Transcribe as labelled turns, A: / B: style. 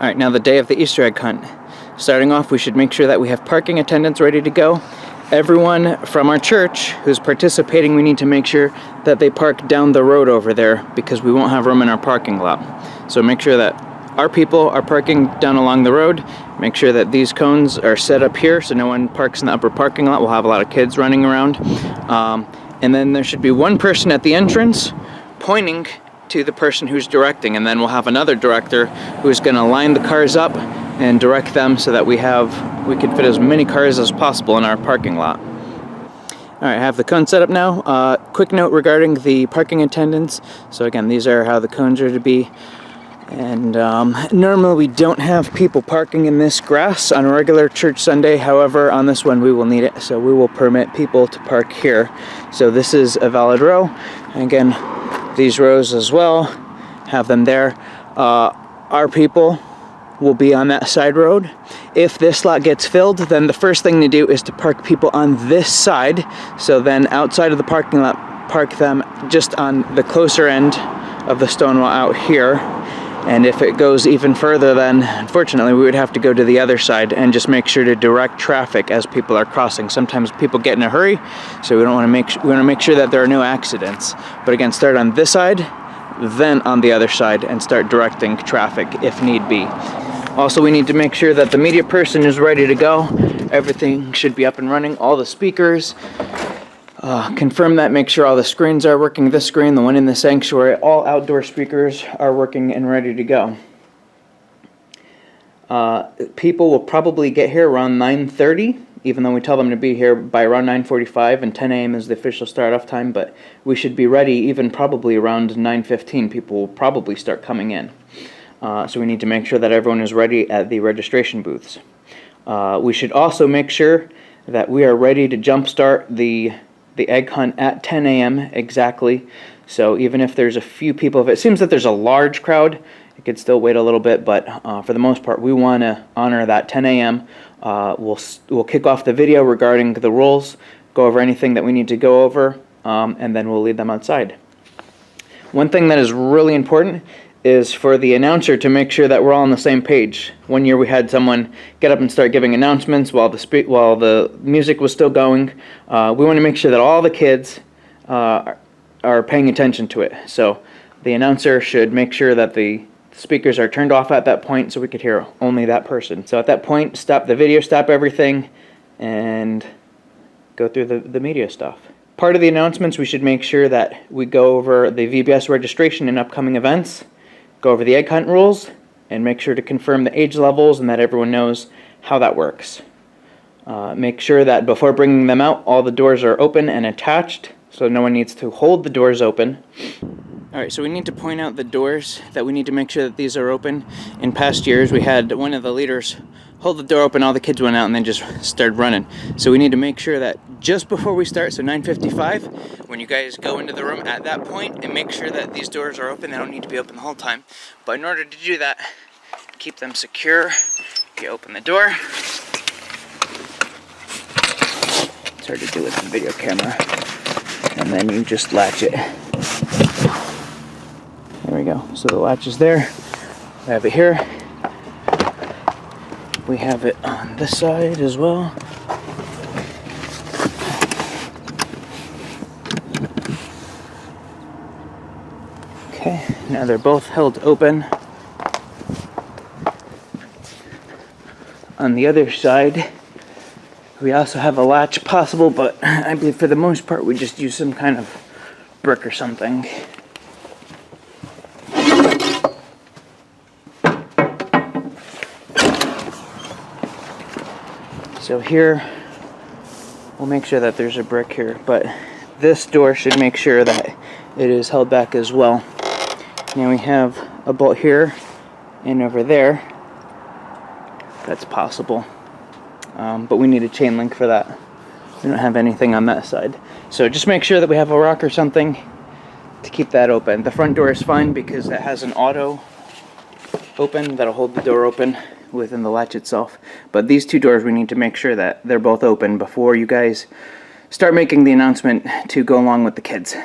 A: Alright, now the day of the Easter egg hunt. Starting off, we should make sure that we have parking attendants ready to go. Everyone from our church who's participating, we need to make sure that they park down the road over there because we won't have room in our parking lot. So make sure that our people are parking down along the road. Make sure that these cones are set up here so no one parks in the upper parking lot. We'll have a lot of kids running around. And then there should be one person at the entrance pointing to the person who's directing, and then we'll have another director who's going to line the cars up and direct them so that we can fit as many cars as possible in our parking lot. Alright, I have the cone set up now. Quick note regarding the parking attendants. So again, these are how the cones are to be. And normally we don't have people parking in this grass on a regular church Sunday. However, on this one we will need it, so we will permit people to park here. So this is a valid row. And again, these rows as well, have them there. Our people will be on that side road. If this lot gets filled, then the first thing to do is to park people on this side. So then outside of the parking lot, park them just on the closer end of the stone wall out here. And if it goes even further, then unfortunately we would have to go to the other side and just make sure to direct traffic as people are crossing. Sometimes people get in a hurry, so we want to make sure that there are no accidents. But again, start on this side, then on the other side, and start directing traffic if need be. Also, we need to make sure that the media person is ready to go. Everything should be up and running, all the speakers. Confirm that, make sure all the screens are working. This screen, the one in the sanctuary, all outdoor speakers are working and ready to go. People will probably get here around 9:30, even though we tell them to be here by around 9:45, and 10 a.m. is the official start-off time, but we should be ready even probably around 9:15. People will probably start coming in. So we need to make sure that everyone is ready at the registration booths. We should also make sure that we are ready to jumpstart the egg hunt at 10 a.m. exactly. So even if there's a few people, if it seems that there's a large crowd, it could still wait a little bit, but for the most part, we want to honor that 10 a.m. We'll kick off the video regarding the rules, go over anything that we need to go over, and then we'll lead them outside. One thing that is really important is for the announcer to make sure that we're all on the same page. One year we had someone get up and start giving announcements while the music was still going. We want to make sure that all the kids are paying attention to it. So the announcer should make sure that the speakers are turned off at that point so we could hear only that person. So at that point, stop the video, stop everything, and go through the media stuff. Part of the announcements, we should make sure that we go over the VBS registration and upcoming events, go over the egg hunt rules, and make sure to confirm the age levels and that everyone knows how that works. Make sure that before bringing them out, all the doors are open and attached, so no one needs to hold the doors open. Alright, so we need to point out the doors, that we need to make sure that these are open. In past years, we had one of the leaders hold the door open, all the kids went out and then just started running. So we need to make sure that just before we start, so 9:55, when you guys go into the room at that point, and make sure that these doors are open. They don't need to be open the whole time. But in order to do that, keep them secure, you open the door. It's hard to do with the video camera. And then you just latch it. There we go. So the latch is there. I have it here. We have it on this side as well. Okay, now they're both held open. On the other side, we also have a latch possible, but I believe for the most part we just use some kind of brick or something. So here, we'll make sure that there's a brick here, but this door should make sure that it is held back as well. Now we have a bolt here and over there. That's possible, but we need a chain link for that. We don't have anything on that side. So just make sure that we have a rock or something to keep that open. The front door is fine because it has an auto open that'll hold the door open within the latch itself. But these two doors, we need to make sure that they're both open before you guys start making the announcement to go along with the kids.